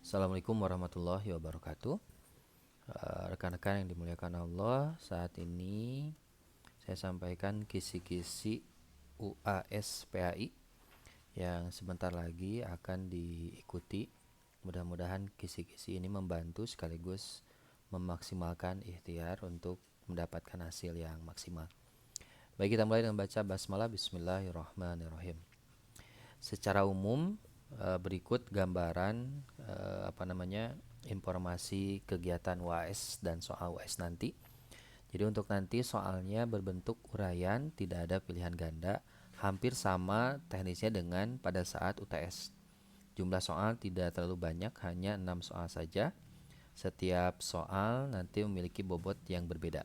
Assalamualaikum warahmatullahi wabarakatuh. Rekan-rekan yang dimuliakan Allah, saat ini saya sampaikan kisi-kisi UAS PAI yang sebentar lagi akan diikuti. Mudah-mudahan kisi-kisi ini membantu sekaligus memaksimalkan ikhtiar untuk mendapatkan hasil yang maksimal. Baik, kita mulai dengan baca basmalah. Bismillahirrahmanirrahim. Secara umum berikut gambaran informasi kegiatan UAS dan soal UAS nanti. Jadi untuk nanti soalnya berbentuk uraian, tidak ada pilihan ganda, hampir sama teknisnya dengan pada saat UTS. Jumlah soal tidak terlalu banyak, hanya 6 soal saja. Setiap soal nanti memiliki bobot yang berbeda.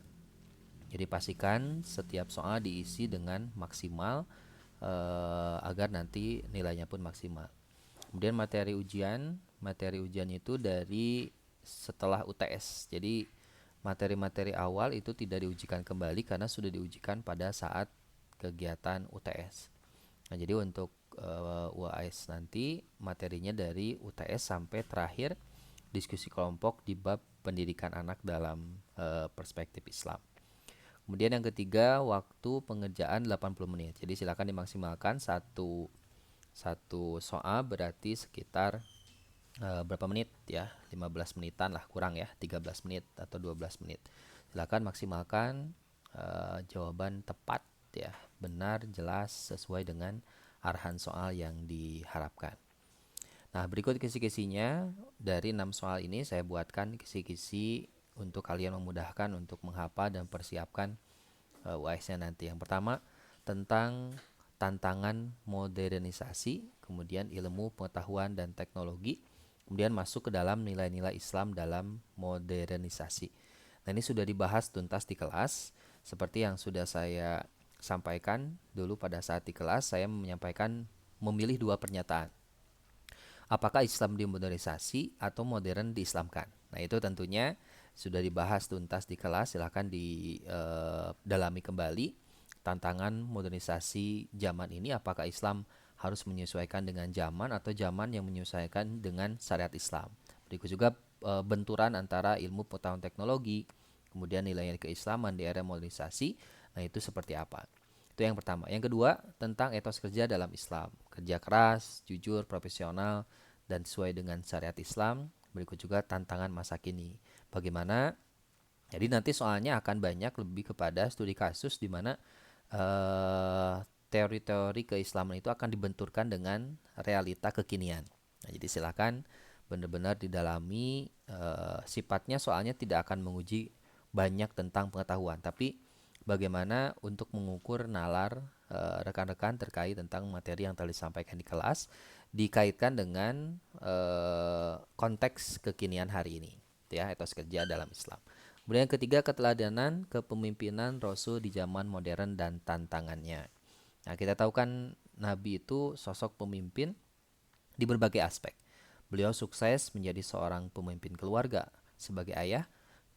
Jadi pastikan setiap soal diisi dengan maksimal agar nanti nilainya pun maksimal. Kemudian materi ujiannya itu dari setelah UTS. Jadi materi-materi awal itu tidak diujikan kembali karena sudah diujikan pada saat kegiatan UTS. Nah, jadi untuk UAS nanti materinya dari UTS sampai terakhir diskusi kelompok di bab pendidikan anak dalam perspektif Islam. Kemudian yang ketiga, waktu pengerjaan 80 menit. Jadi silakan dimaksimalkan satu soal berarti sekitar berapa menit ya, 15 menitan lah, kurang ya, 13 menit atau 12 menit. Silakan maksimalkan jawaban tepat ya, benar, jelas, sesuai dengan arahan soal yang diharapkan. Nah, berikut kisi-kisinya. Dari 6 soal ini saya buatkan kisi-kisi untuk kalian memudahkan untuk menghafal dan persiapkan UAS-nya nanti. Yang pertama tentang tantangan modernisasi, kemudian ilmu pengetahuan dan teknologi, kemudian masuk ke dalam nilai-nilai Islam dalam modernisasi. Nah, ini sudah dibahas tuntas di kelas. Seperti yang sudah saya sampaikan dulu pada saat di kelas, saya menyampaikan memilih dua pernyataan. Apakah Islam dimodernisasi atau modern diislamkan? Nah, itu tentunya sudah dibahas tuntas di kelas. Silahkan didalami kembali tantangan modernisasi zaman ini. Apakah Islam harus menyesuaikan dengan zaman atau zaman yang menyesuaikan dengan syariat Islam? Berikut juga benturan antara ilmu pengetahuan teknologi, kemudian nilai keislaman di era modernisasi. Nah, itu seperti apa? Itu yang pertama. Yang kedua, tentang etos kerja dalam Islam. Kerja keras, jujur, profesional, dan sesuai dengan syariat Islam. Berikut juga tantangan masa kini. Bagaimana? Jadi nanti soalnya akan banyak lebih kepada studi kasus di mana teori-teori keislaman itu akan dibenturkan dengan realita kekinian. Nah, jadi silakan benar-benar didalami. Sifatnya soalnya tidak akan menguji banyak tentang pengetahuan, tapi bagaimana untuk mengukur nalar rekan-rekan terkait tentang materi yang telah disampaikan di kelas dikaitkan dengan konteks kekinian hari ini, ya, etos kerja dalam Islam. Kemudian yang ketiga, keteladanan kepemimpinan Rasul di zaman modern dan tantangannya. Nah, kita tahu kan Nabi itu sosok pemimpin di berbagai aspek. Beliau sukses menjadi seorang pemimpin keluarga, sebagai ayah,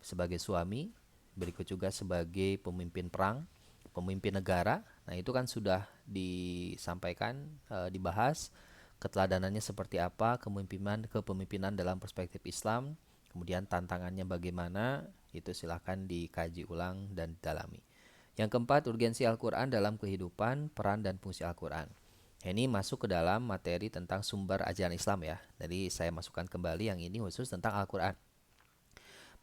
sebagai suami, berikut juga sebagai pemimpin perang, pemimpin negara. Nah, itu kan sudah disampaikan, dibahas keteladanannya seperti apa, kepemimpinan dalam perspektif Islam, kemudian tantangannya bagaimana, itu silahkan dikaji ulang dan didalami. Yang keempat, urgensi Al-Quran dalam kehidupan, peran dan fungsi Al-Quran. Ini masuk ke dalam materi tentang sumber ajaran Islam ya. Jadi saya masukkan kembali yang ini khusus tentang Al-Quran.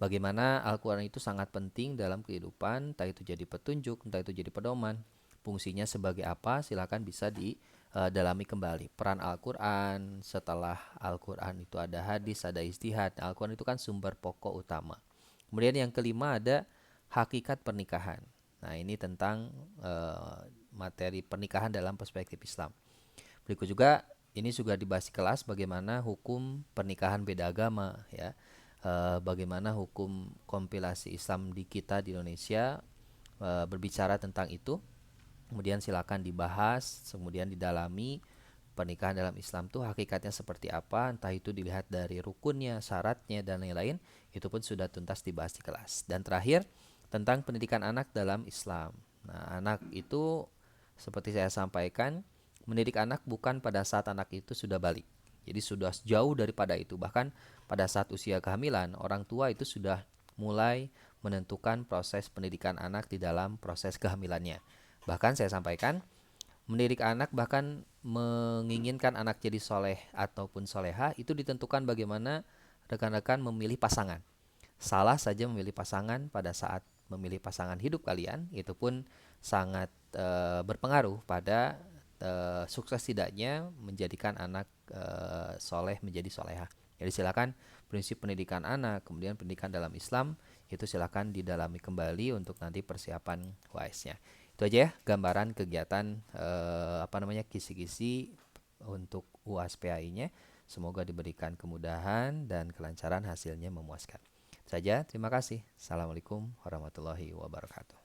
Bagaimana Al-Quran itu sangat penting dalam kehidupan, entah itu jadi petunjuk, entah itu jadi pedoman. Fungsinya sebagai apa, silakan bisa didalami kembali. Peran Al-Quran, setelah Al-Quran itu ada hadis, ada ijtihad. Al-Quran itu kan sumber pokok utama. Kemudian yang kelima ada hakikat pernikahan. Nah, ini tentang materi pernikahan dalam perspektif Islam. Berikut juga ini juga dibahas di kelas bagaimana hukum pernikahan beda agama ya. Bagaimana hukum kompilasi Islam di kita di Indonesia berbicara tentang itu. Kemudian silakan dibahas, kemudian didalami pernikahan dalam Islam tuh hakikatnya seperti apa, entah itu dilihat dari rukunnya, syaratnya dan lain-lain, itu pun sudah tuntas dibahas di kelas. Dan terakhir tentang pendidikan anak dalam Islam. Nah, anak itu seperti saya sampaikan, mendidik anak bukan pada saat anak itu sudah balik. Jadi sudah jauh daripada itu. Bahkan pada saat usia kehamilan, orang tua itu sudah mulai menentukan proses pendidikan anak di dalam proses kehamilannya. Bahkan saya sampaikan, mendidik anak bahkan menginginkan anak jadi soleh ataupun soleha itu ditentukan bagaimana rekan-rekan memilih pasangan. Salah saja memilih pasangan pada saat memilih pasangan hidup kalian, itu pun sangat berpengaruh pada sukses tidaknya menjadikan anak soleh menjadi soleha. Jadi silakan prinsip pendidikan anak, kemudian pendidikan dalam Islam itu silakan didalami kembali untuk nanti persiapan UAS-nya. Itu aja ya gambaran kegiatan kisi-kisi untuk UAS PAI-nya. Semoga diberikan kemudahan dan kelancaran, hasilnya memuaskan. Saja, terima kasih. Assalamualaikum warahmatullahi wabarakatuh.